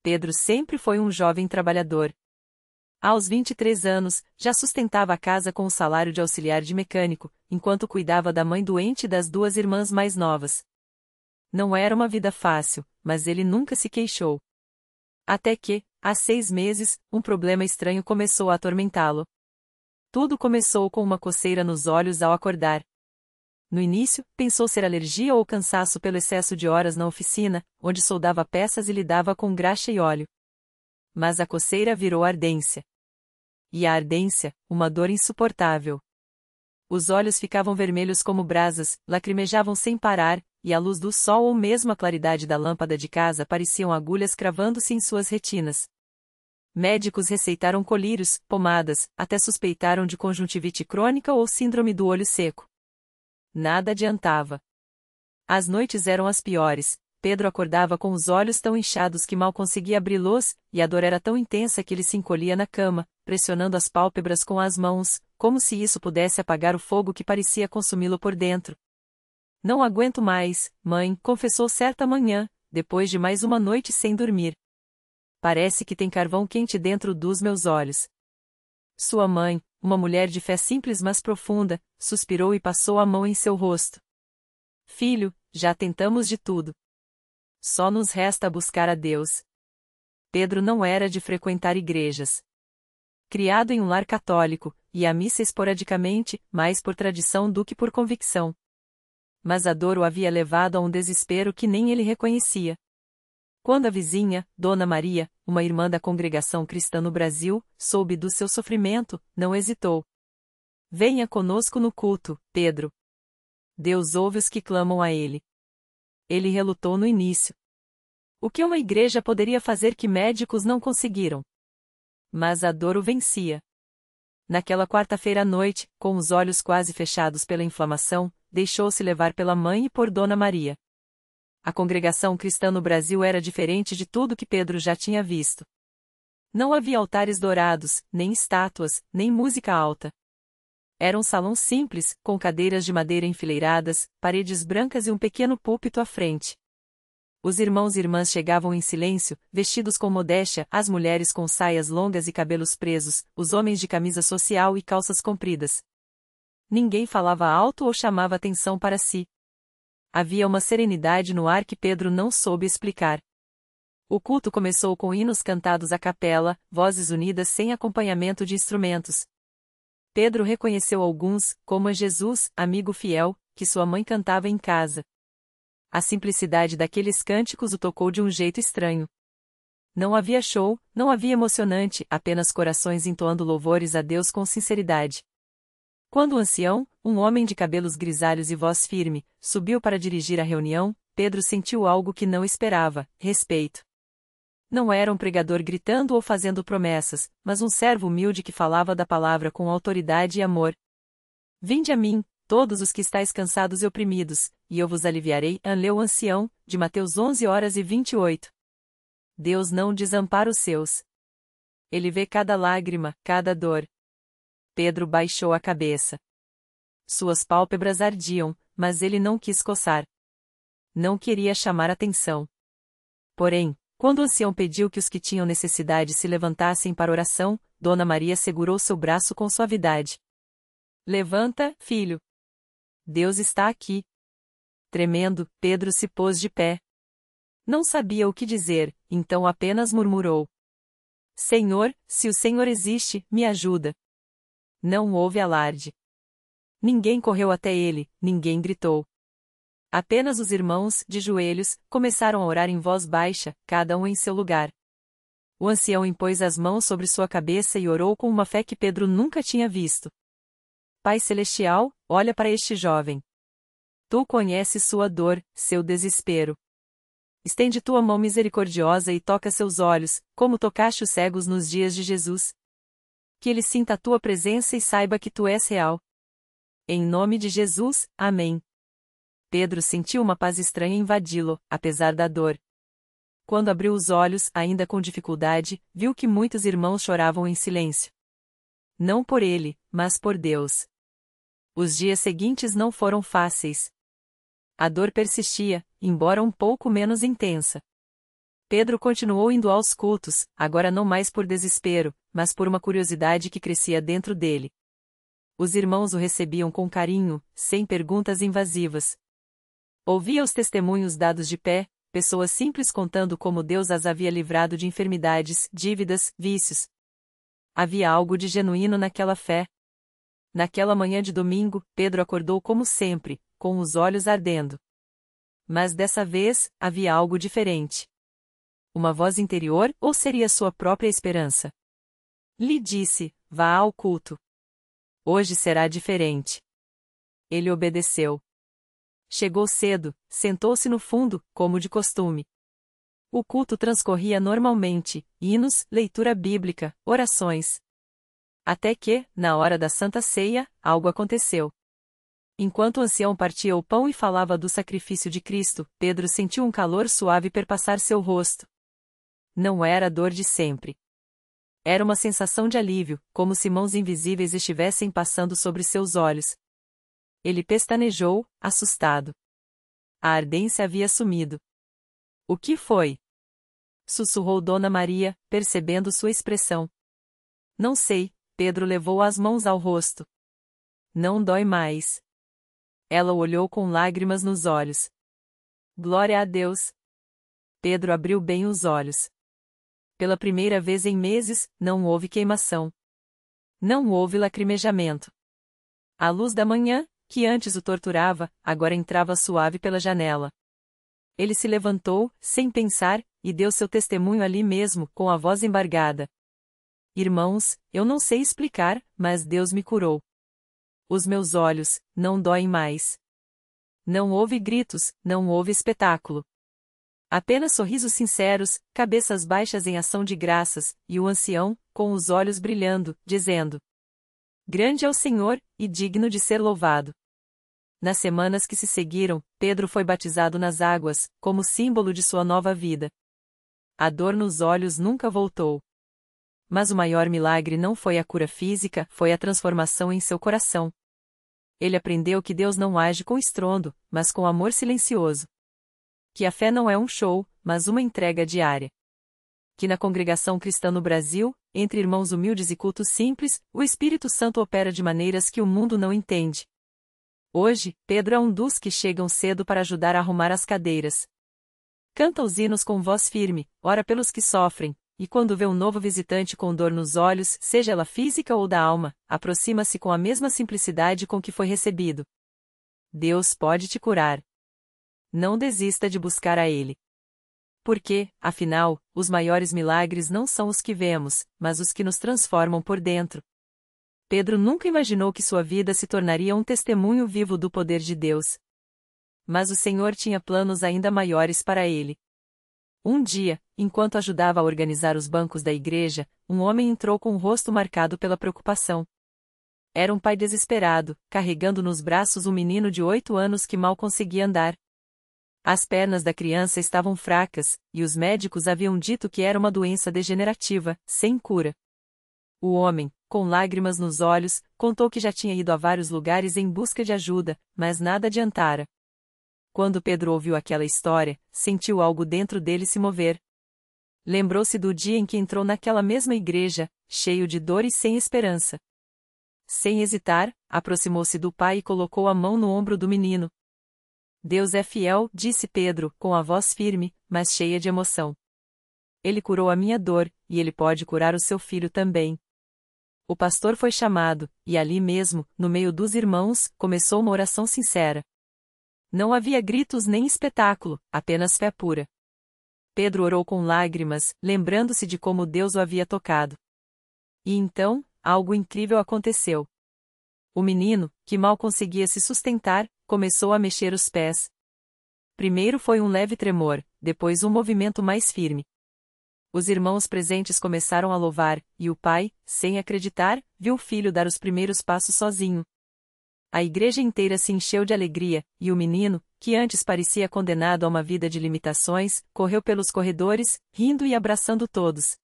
Pedro sempre foi um jovem trabalhador. Aos 23 anos, já sustentava a casa com o salário de auxiliar de mecânico, enquanto cuidava da mãe doente e das duas irmãs mais novas. Não era uma vida fácil, mas ele nunca se queixou. Até que, há 6 meses, um problema estranho começou a atormentá-lo. Tudo começou com uma coceira nos olhos ao acordar. No início, pensou ser alergia ou cansaço pelo excesso de horas na oficina, onde soldava peças e lidava com graxa e óleo. Mas a coceira virou ardência. E a ardência, uma dor insuportável. Os olhos ficavam vermelhos como brasas, lacrimejavam sem parar, e a luz do sol ou mesmo a claridade da lâmpada de casa pareciam agulhas cravando-se em suas retinas. Médicos receitaram colírios, pomadas, até suspeitaram de conjuntivite crônica ou síndrome do olho seco. Nada adiantava. As noites eram as piores. Pedro acordava com os olhos tão inchados que mal conseguia abri-los, e a dor era tão intensa que ele se encolhia na cama, pressionando as pálpebras com as mãos, como se isso pudesse apagar o fogo que parecia consumi-lo por dentro. Não aguento mais, mãe, confessou certa manhã, depois de mais uma noite sem dormir. Parece que tem carvão quente dentro dos meus olhos. Sua mãe, uma mulher de fé simples mas profunda, suspirou e passou a mão em seu rosto. Filho, já tentamos de tudo. Só nos resta buscar a Deus. Pedro não era de frequentar igrejas. Criado em um lar católico, ia à missa esporadicamente, mais por tradição do que por convicção. Mas a dor o havia levado a um desespero que nem ele reconhecia. Quando a vizinha, Dona Maria, uma irmã da congregação cristã no Brasil, soube do seu sofrimento, não hesitou. Venha conosco no culto, Pedro. Deus ouve os que clamam a ele. Ele relutou no início. O que uma igreja poderia fazer que médicos não conseguiram? Mas a dor o vencia. Naquela quarta-feira à noite, com os olhos quase fechados pela inflamação, deixou-se levar pela mãe e por Dona Maria. A congregação cristã no Brasil era diferente de tudo que Pedro já tinha visto. Não havia altares dourados, nem estátuas, nem música alta. Era um salão simples, com cadeiras de madeira enfileiradas, paredes brancas e um pequeno púlpito à frente. Os irmãos e irmãs chegavam em silêncio, vestidos com modéstia, as mulheres com saias longas e cabelos presos, os homens de camisa social e calças compridas. Ninguém falava alto ou chamava atenção para si. Havia uma serenidade no ar que Pedro não soube explicar. O culto começou com hinos cantados a capela, vozes unidas sem acompanhamento de instrumentos. Pedro reconheceu alguns, como a Jesus, amigo fiel, que sua mãe cantava em casa. A simplicidade daqueles cânticos o tocou de um jeito estranho. Não havia show, não havia emocionante, apenas corações entoando louvores a Deus com sinceridade. Quando o ancião, um homem de cabelos grisalhos e voz firme, subiu para dirigir a reunião, Pedro sentiu algo que não esperava: respeito. Não era um pregador gritando ou fazendo promessas, mas um servo humilde que falava da palavra com autoridade e amor. Vinde a mim, todos os que estáis cansados e oprimidos, e eu vos aliviarei, leu o ancião, de Mateus 11h28. Deus não desampara os seus. Ele vê cada lágrima, cada dor. Pedro baixou a cabeça. Suas pálpebras ardiam, mas ele não quis coçar. Não queria chamar atenção. Porém, quando o ancião pediu que os que tinham necessidade se levantassem para oração, Dona Maria segurou seu braço com suavidade. Levanta, filho. Deus está aqui. Tremendo, Pedro se pôs de pé. Não sabia o que dizer, então apenas murmurou: Senhor, se o Senhor existe, me ajuda. Não houve alarde. Ninguém correu até ele, ninguém gritou. Apenas os irmãos, de joelhos, começaram a orar em voz baixa, cada um em seu lugar. O ancião impôs as mãos sobre sua cabeça e orou com uma fé que Pedro nunca tinha visto. Pai Celestial, olha para este jovem. Tu conheces sua dor, seu desespero. Estende tua mão misericordiosa e toca seus olhos, como tocaste os cegos nos dias de Jesus. Que ele sinta a tua presença e saiba que tu és real. Em nome de Jesus, amém. Pedro sentiu uma paz estranha invadi-lo, apesar da dor. Quando abriu os olhos, ainda com dificuldade, viu que muitos irmãos choravam em silêncio. Não por ele, mas por Deus. Os dias seguintes não foram fáceis. A dor persistia, embora um pouco menos intensa. Pedro continuou indo aos cultos, agora não mais por desespero, mas por uma curiosidade que crescia dentro dele. Os irmãos o recebiam com carinho, sem perguntas invasivas. Ouvia os testemunhos dados de pé, pessoas simples contando como Deus as havia livrado de enfermidades, dívidas, vícios. Havia algo de genuíno naquela fé. Naquela manhã de domingo, Pedro acordou como sempre, com os olhos ardendo. Mas dessa vez, havia algo diferente. Uma voz interior, ou seria sua própria esperança? Lhe disse: vá ao culto. Hoje será diferente. Ele obedeceu. Chegou cedo, sentou-se no fundo, como de costume. O culto transcorria normalmente, hinos, leitura bíblica, orações. Até que, na hora da Santa Ceia, algo aconteceu. Enquanto o ancião partia o pão e falava do sacrifício de Cristo, Pedro sentiu um calor suave perpassar seu rosto. Não era a dor de sempre. Era uma sensação de alívio, como se mãos invisíveis estivessem passando sobre seus olhos. Ele pestanejou, assustado. A ardência havia sumido. O que foi? Sussurrou Dona Maria, percebendo sua expressão. Não sei, Pedro levou as mãos ao rosto. Não dói mais. Ela o olhou com lágrimas nos olhos. Glória a Deus. Pedro abriu bem os olhos. Pela primeira vez em meses, não houve queimação. Não houve lacrimejamento. A luz da manhã, que antes o torturava, agora entrava suave pela janela. Ele se levantou, sem pensar, e deu seu testemunho ali mesmo, com a voz embargada. Irmãos, eu não sei explicar, mas Deus me curou. Os meus olhos não doem mais. Não houve gritos, não houve espetáculo. Apenas sorrisos sinceros, cabeças baixas em ação de graças, e o ancião, com os olhos brilhando, dizendo: Grande é o Senhor, e digno de ser louvado. Nas semanas que se seguiram, Pedro foi batizado nas águas, como símbolo de sua nova vida. A dor nos olhos nunca voltou. Mas o maior milagre não foi a cura física, foi a transformação em seu coração. Ele aprendeu que Deus não age com estrondo, mas com amor silencioso. Que a fé não é um show, mas uma entrega diária. Que na congregação cristã no Brasil, entre irmãos humildes e cultos simples, o Espírito Santo opera de maneiras que o mundo não entende. Hoje, Pedro é um dos que chegam cedo para ajudar a arrumar as cadeiras. Canta os hinos com voz firme, ora pelos que sofrem, e quando vê um novo visitante com dor nos olhos, seja ela física ou da alma, aproxima-se com a mesma simplicidade com que foi recebido. Deus pode te curar. Não desista de buscar a Ele. Porque, afinal, os maiores milagres não são os que vemos, mas os que nos transformam por dentro. Pedro nunca imaginou que sua vida se tornaria um testemunho vivo do poder de Deus. Mas o Senhor tinha planos ainda maiores para ele. Um dia, enquanto ajudava a organizar os bancos da igreja, um homem entrou com o rosto marcado pela preocupação. Era um pai desesperado, carregando nos braços um menino de 8 anos que mal conseguia andar. As pernas da criança estavam fracas, e os médicos haviam dito que era uma doença degenerativa, sem cura. O homem, com lágrimas nos olhos, contou que já tinha ido a vários lugares em busca de ajuda, mas nada adiantara. Quando Pedro ouviu aquela história, sentiu algo dentro dele se mover. Lembrou-se do dia em que entrou naquela mesma igreja, cheio de dor e sem esperança. Sem hesitar, aproximou-se do pai e colocou a mão no ombro do menino. Deus é fiel, disse Pedro, com a voz firme, mas cheia de emoção. Ele curou a minha dor, e ele pode curar o seu filho também. O pastor foi chamado, e ali mesmo, no meio dos irmãos, começou uma oração sincera. Não havia gritos nem espetáculo, apenas fé pura. Pedro orou com lágrimas, lembrando-se de como Deus o havia tocado. E então, algo incrível aconteceu. O menino, que mal conseguia se sustentar, começou a mexer os pés. Primeiro foi um leve tremor, depois um movimento mais firme. Os irmãos presentes começaram a louvar, e o pai, sem acreditar, viu o filho dar os primeiros passos sozinho. A igreja inteira se encheu de alegria, e o menino, que antes parecia condenado a uma vida de limitações, correu pelos corredores, rindo e abraçando todos.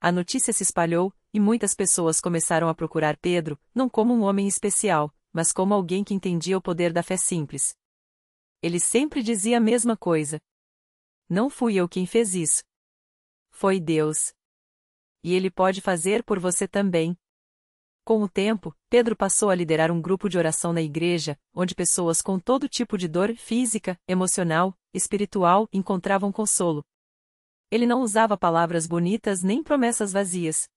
A notícia se espalhou, e muitas pessoas começaram a procurar Pedro, não como um homem especial, mas como alguém que entendia o poder da fé simples. Ele sempre dizia a mesma coisa. Não fui eu quem fez isso. Foi Deus. E Ele pode fazer por você também. Com o tempo, Pedro passou a liderar um grupo de oração na igreja, onde pessoas com todo tipo de dor física, emocional, espiritual encontravam consolo. Ele não usava palavras bonitas nem promessas vazias.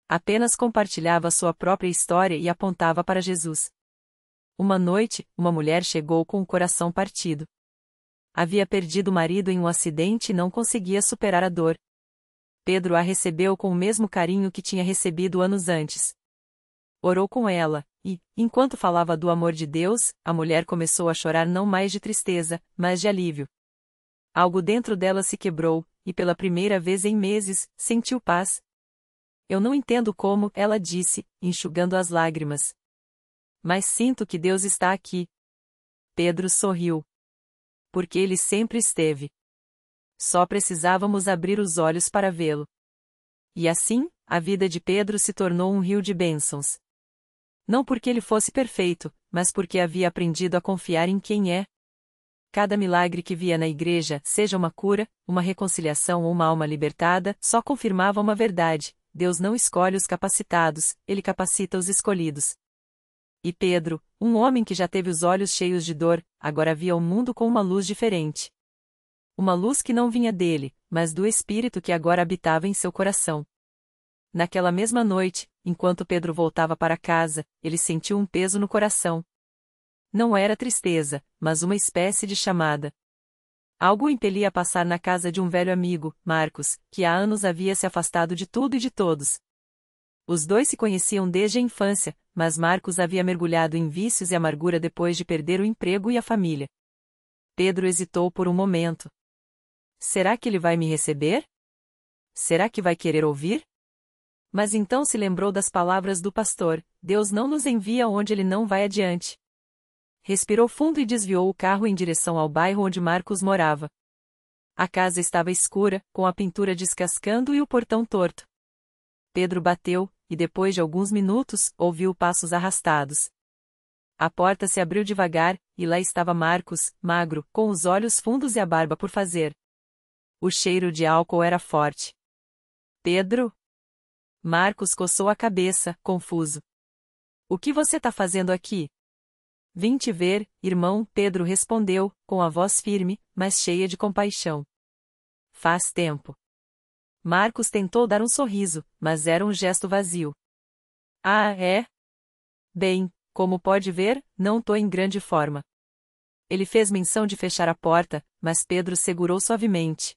Apenas compartilhava sua própria história e apontava para Jesus. Uma noite, uma mulher chegou com o coração partido. Havia perdido o marido em um acidente e não conseguia superar a dor. Pedro a recebeu com o mesmo carinho que tinha recebido anos antes. Orou com ela, e, enquanto falava do amor de Deus, a mulher começou a chorar não mais de tristeza, mas de alívio. Algo dentro dela se quebrou, e pela primeira vez em meses, sentiu paz. Eu não entendo como, ela disse, enxugando as lágrimas. Mas sinto que Deus está aqui. Pedro sorriu. Porque ele sempre esteve. Só precisávamos abrir os olhos para vê-lo. E assim, a vida de Pedro se tornou um rio de bênçãos. Não porque ele fosse perfeito, mas porque havia aprendido a confiar em quem é. Cada milagre que via na igreja, seja uma cura, uma reconciliação ou uma alma libertada, só confirmava uma verdade: Deus não escolhe os capacitados, Ele capacita os escolhidos. E Pedro, um homem que já teve os olhos cheios de dor, agora via o mundo com uma luz diferente. Uma luz que não vinha dele, mas do Espírito que agora habitava em seu coração. Naquela mesma noite, enquanto Pedro voltava para casa, ele sentiu um peso no coração. Não era tristeza, mas uma espécie de chamada. Algo o impelia a passar na casa de um velho amigo, Marcos, que há anos havia se afastado de tudo e de todos. Os dois se conheciam desde a infância, mas Marcos havia mergulhado em vícios e amargura depois de perder o emprego e a família. Pedro hesitou por um momento. Será que ele vai me receber? Será que vai querer ouvir? Mas então se lembrou das palavras do pastor: Deus não nos envia onde ele não vai adiante. Respirou fundo e desviou o carro em direção ao bairro onde Marcos morava. A casa estava escura, com a pintura descascando e o portão torto. Pedro bateu, e depois de alguns minutos, ouviu passos arrastados. A porta se abriu devagar, e lá estava Marcos, magro, com os olhos fundos e a barba por fazer. O cheiro de álcool era forte. Pedro? Marcos coçou a cabeça, confuso. O que você está fazendo aqui? Vim te ver, irmão, Pedro respondeu, com a voz firme, mas cheia de compaixão. Faz tempo. Marcos tentou dar um sorriso, mas era um gesto vazio. Ah, é? Bem, como pode ver, não tô em grande forma. Ele fez menção de fechar a porta, mas Pedro segurou suavemente.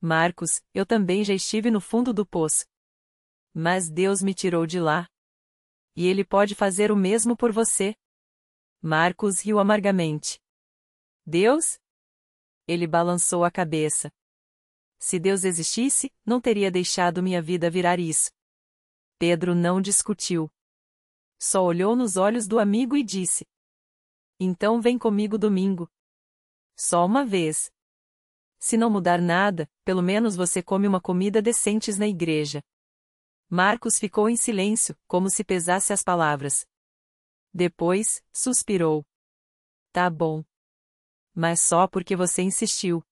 Marcos, eu também já estive no fundo do poço. Mas Deus me tirou de lá. E Ele pode fazer o mesmo por você. Marcos riu amargamente. Deus? Ele balançou a cabeça. Se Deus existisse, não teria deixado minha vida virar isso. Pedro não discutiu. Só olhou nos olhos do amigo e disse: Então vem comigo domingo. Só uma vez. Se não mudar nada, pelo menos você come uma comida decente na igreja. Marcos ficou em silêncio, como se pesasse as palavras. Depois, suspirou. Tá bom. Mas só porque você insistiu.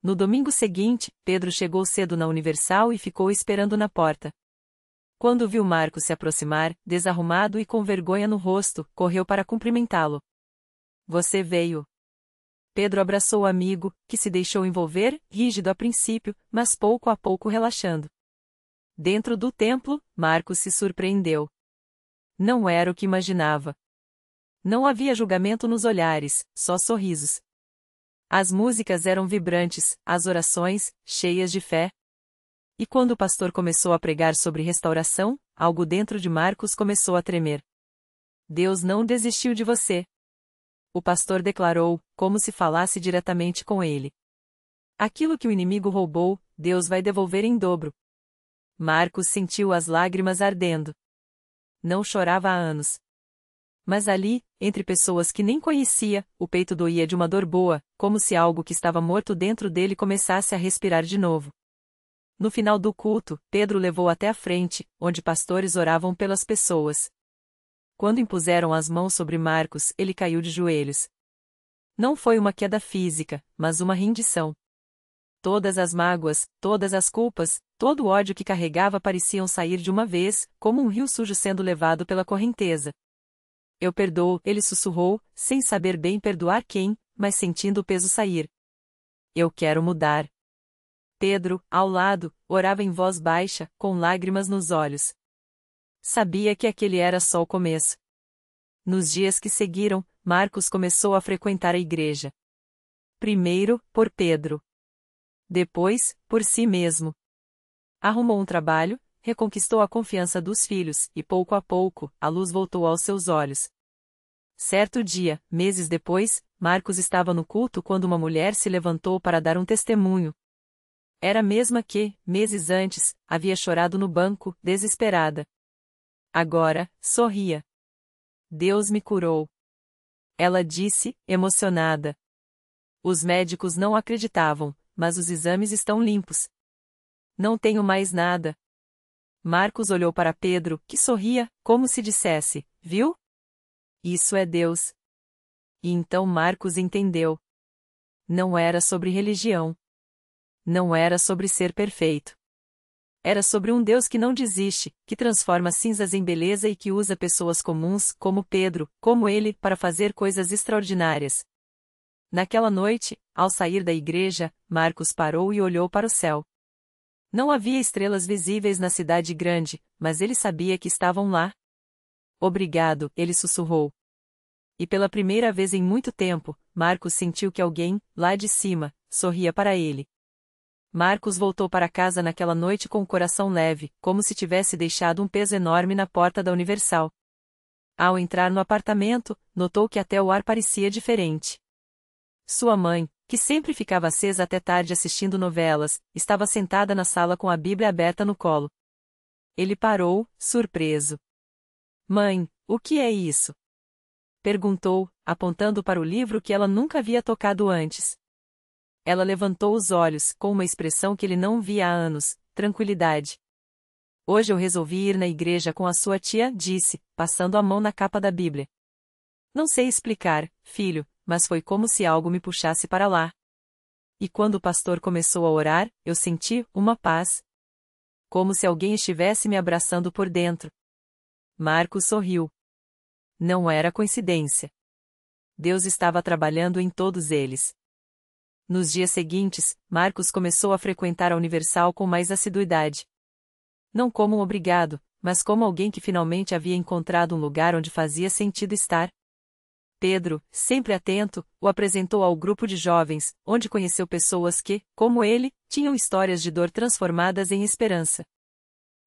No domingo seguinte, Pedro chegou cedo na Universal e ficou esperando na porta. Quando viu Marcos se aproximar, desarrumado e com vergonha no rosto, correu para cumprimentá-lo. Você veio. Pedro abraçou o amigo, que se deixou envolver, rígido a princípio, mas pouco a pouco relaxando. Dentro do templo, Marcos se surpreendeu. Não era o que imaginava. Não havia julgamento nos olhares, só sorrisos. As músicas eram vibrantes, as orações, cheias de fé. E quando o pastor começou a pregar sobre restauração, algo dentro de Marcos começou a tremer. Deus não desistiu de você. O pastor declarou, como se falasse diretamente com ele. Aquilo que o inimigo roubou, Deus vai devolver em dobro. Marcos sentiu as lágrimas ardendo. Não chorava há anos. Mas ali, entre pessoas que nem conhecia, o peito doía de uma dor boa, como se algo que estava morto dentro dele começasse a respirar de novo. No final do culto, Pedro levou até a frente, onde pastores oravam pelas pessoas. Quando impuseram as mãos sobre Marcos, ele caiu de joelhos. Não foi uma queda física, mas uma rendição. Todas as mágoas, todas as culpas, todo o ódio que carregava pareciam sair de uma vez, como um rio sujo sendo levado pela correnteza. Eu perdoo, ele sussurrou, sem saber bem perdoar quem, mas sentindo o peso sair. Eu quero mudar. Pedro, ao lado, orava em voz baixa, com lágrimas nos olhos. Sabia que aquele era só o começo. Nos dias que seguiram, Marcos começou a frequentar a igreja. Primeiro, por Pedro. Depois, por si mesmo. Arrumou um trabalho, reconquistou a confiança dos filhos, e pouco a pouco, a luz voltou aos seus olhos. Certo dia, meses depois, Marcos estava no culto quando uma mulher se levantou para dar um testemunho. Era a mesma que, meses antes, havia chorado no banco, desesperada. Agora, sorria. Deus me curou. Ela disse, emocionada. Os médicos não acreditavam, mas os exames estão limpos. Não tenho mais nada. Marcos olhou para Pedro, que sorria, como se dissesse, viu? Isso é Deus. E então Marcos entendeu. Não era sobre religião. Não era sobre ser perfeito. Era sobre um Deus que não desiste, que transforma cinzas em beleza e que usa pessoas comuns, como Pedro, como ele, para fazer coisas extraordinárias. Naquela noite, ao sair da igreja, Marcos parou e olhou para o céu. Não havia estrelas visíveis na cidade grande, mas ele sabia que estavam lá. Obrigado, ele sussurrou. E pela primeira vez em muito tempo, Marcos sentiu que alguém, lá de cima, sorria para ele. Marcos voltou para casa naquela noite com o coração leve, como se tivesse deixado um peso enorme na porta da Universal. Ao entrar no apartamento, notou que até o ar parecia diferente. Sua mãe, que sempre ficava acesa até tarde assistindo novelas, estava sentada na sala com a Bíblia aberta no colo. Ele parou, surpreso. Mãe, o que é isso? Perguntou, apontando para o livro que ela nunca havia tocado antes. Ela levantou os olhos, com uma expressão que ele não via há anos, tranquilidade. Hoje eu resolvi ir na igreja com a sua tia, disse, passando a mão na capa da Bíblia. Não sei explicar, filho, mas foi como se algo me puxasse para lá. E quando o pastor começou a orar, eu senti uma paz. Como se alguém estivesse me abraçando por dentro. Marcos sorriu. Não era coincidência. Deus estava trabalhando em todos eles. Nos dias seguintes, Marcos começou a frequentar a Universal com mais assiduidade. Não como um obrigado, mas como alguém que finalmente havia encontrado um lugar onde fazia sentido estar. Pedro, sempre atento, o apresentou ao grupo de jovens, onde conheceu pessoas que, como ele, tinham histórias de dor transformadas em esperança.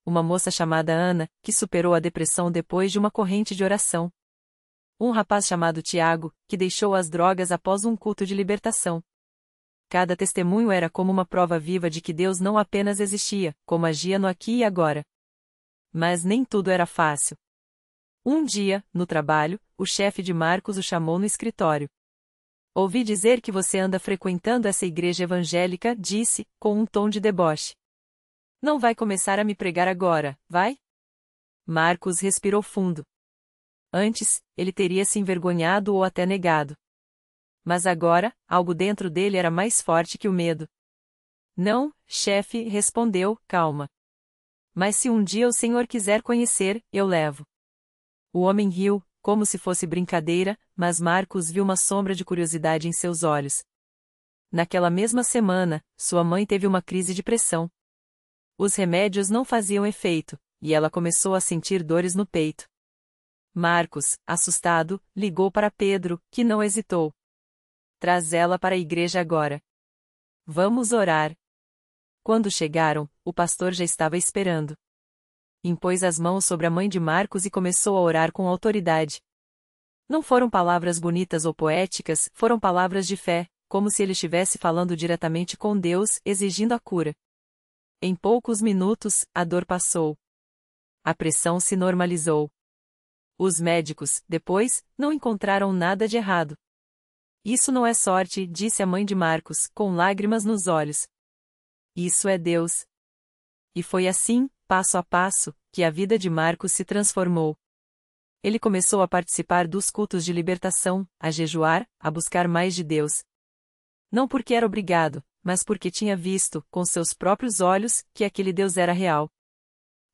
Uma moça chamada Ana, que superou a depressão depois de uma corrente de oração. Um rapaz chamado Tiago, que deixou as drogas após um culto de libertação. Cada testemunho era como uma prova viva de que Deus não apenas existia, como agia no aqui e agora. Mas nem tudo era fácil. Um dia, no trabalho, o chefe de Marcos o chamou no escritório. Ouvi dizer que você anda frequentando essa igreja evangélica, disse, com um tom de deboche. Não vai começar a me pregar agora, vai? Marcos respirou fundo. Antes, ele teria se envergonhado ou até negado. Mas agora, algo dentro dele era mais forte que o medo. Não, chefe, respondeu, calma. Mas se um dia o senhor quiser conhecer, eu levo. O homem riu, como se fosse brincadeira, mas Marcos viu uma sombra de curiosidade em seus olhos. Naquela mesma semana, sua mãe teve uma crise de pressão. Os remédios não faziam efeito, e ela começou a sentir dores no peito. Marcos, assustado, ligou para Pedro, que não hesitou. Traz ela para a igreja agora. Vamos orar. Quando chegaram, o pastor já estava esperando. Impôs as mãos sobre a mãe de Marcos e começou a orar com autoridade. Não foram palavras bonitas ou poéticas, foram palavras de fé, como se ele estivesse falando diretamente com Deus, exigindo a cura. Em poucos minutos, a dor passou. A pressão se normalizou. Os médicos, depois, não encontraram nada de errado. Isso não é sorte, disse a mãe de Marcos, com lágrimas nos olhos. Isso é Deus. E foi assim, passo a passo, que a vida de Marcos se transformou. Ele começou a participar dos cultos de libertação, a jejuar, a buscar mais de Deus. Não porque era obrigado, mas porque tinha visto, com seus próprios olhos, que aquele Deus era real.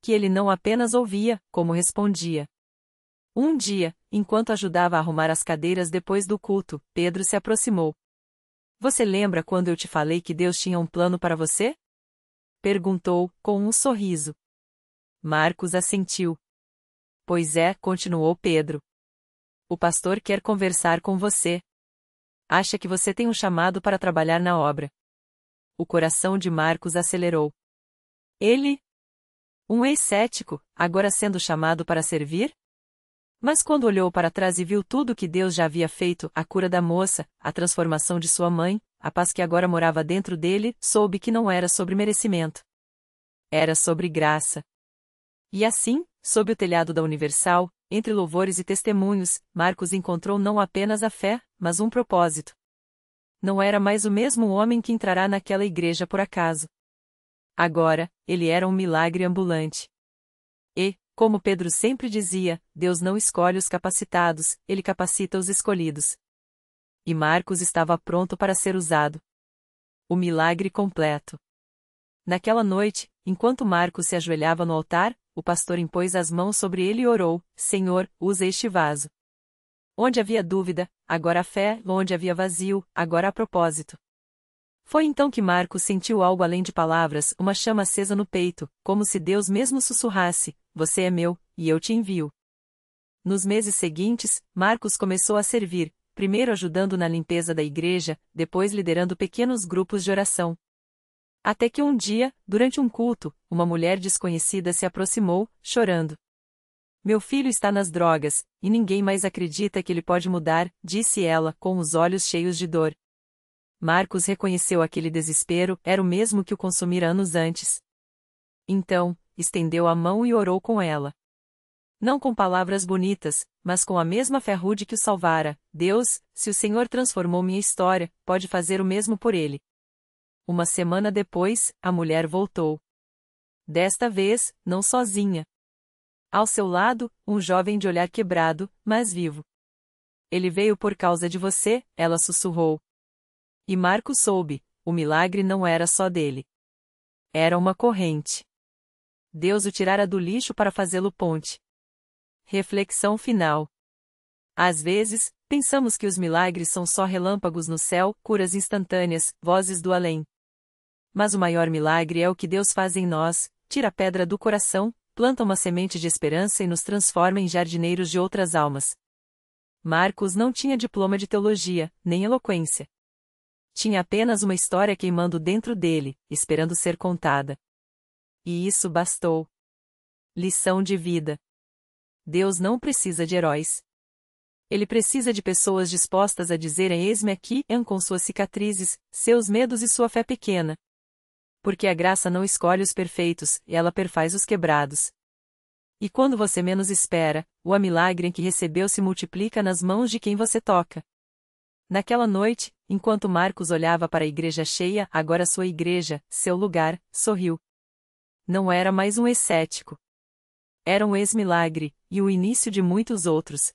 Que ele não apenas ouvia, como respondia. Um dia, enquanto ajudava a arrumar as cadeiras depois do culto, Pedro se aproximou. Você lembra quando eu te falei que Deus tinha um plano para você? Perguntou, com um sorriso. Marcos assentiu. Pois é, continuou Pedro. O pastor quer conversar com você. Acha que você tem um chamado para trabalhar na obra. O coração de Marcos acelerou. Ele? Um ex-cético, agora sendo chamado para servir? Mas quando olhou para trás e viu tudo o que Deus já havia feito, a cura da moça, a transformação de sua mãe, a paz que agora morava dentro dele, soube que não era sobre merecimento. Era sobre graça. E assim, sob o telhado da Universal, entre louvores e testemunhos, Marcos encontrou não apenas a fé, mas um propósito. Não era mais o mesmo homem que entrará naquela igreja por acaso. Agora, ele era um milagre ambulante. E, como Pedro sempre dizia, Deus não escolhe os capacitados, ele capacita os escolhidos. E Marcos estava pronto para ser usado. O milagre completo. Naquela noite, enquanto Marcos se ajoelhava no altar, o pastor impôs as mãos sobre ele e orou: Senhor, usa este vaso. Onde havia dúvida, agora há fé, onde havia vazio, agora há propósito. Foi então que Marcos sentiu algo além de palavras, uma chama acesa no peito, como se Deus mesmo sussurrasse: Você é meu, e eu te envio. Nos meses seguintes, Marcos começou a servir, primeiro ajudando na limpeza da igreja, depois liderando pequenos grupos de oração. Até que um dia, durante um culto, uma mulher desconhecida se aproximou, chorando. Meu filho está nas drogas, e ninguém mais acredita que ele pode mudar, disse ela, com os olhos cheios de dor. Marcos reconheceu aquele desespero, era o mesmo que o consumira anos antes. Então, estendeu a mão e orou com ela. Não com palavras bonitas, mas com a mesma fé rude que o salvara: Deus, se o Senhor transformou minha história, pode fazer o mesmo por ele. Uma semana depois, a mulher voltou. Desta vez, não sozinha. Ao seu lado, um jovem de olhar quebrado, mas vivo. Ele veio por causa de você, ela sussurrou. E Marcos soube, o milagre não era só dele. Era uma corrente. Deus o tirara do lixo para fazê-lo ponte. Reflexão final. Às vezes, pensamos que os milagres são só relâmpagos no céu, curas instantâneas, vozes do além. Mas o maior milagre é o que Deus faz em nós: tira a pedra do coração, planta uma semente de esperança e nos transforma em jardineiros de outras almas. Marcos não tinha diploma de teologia, nem eloquência. Tinha apenas uma história queimando dentro dele, esperando ser contada. E isso bastou. Lição de vida. Deus não precisa de heróis. Ele precisa de pessoas dispostas a dizerem: Eis-me aqui, com suas cicatrizes, seus medos e sua fé pequena. Porque a graça não escolhe os perfeitos, ela perfaz os quebrados. E quando você menos espera, o milagre em que recebeu se multiplica nas mãos de quem você toca. Naquela noite, enquanto Marcos olhava para a igreja cheia, agora sua igreja, seu lugar, sorriu. Não era mais um ex-cético. Era um ex-milagre, e o início de muitos outros.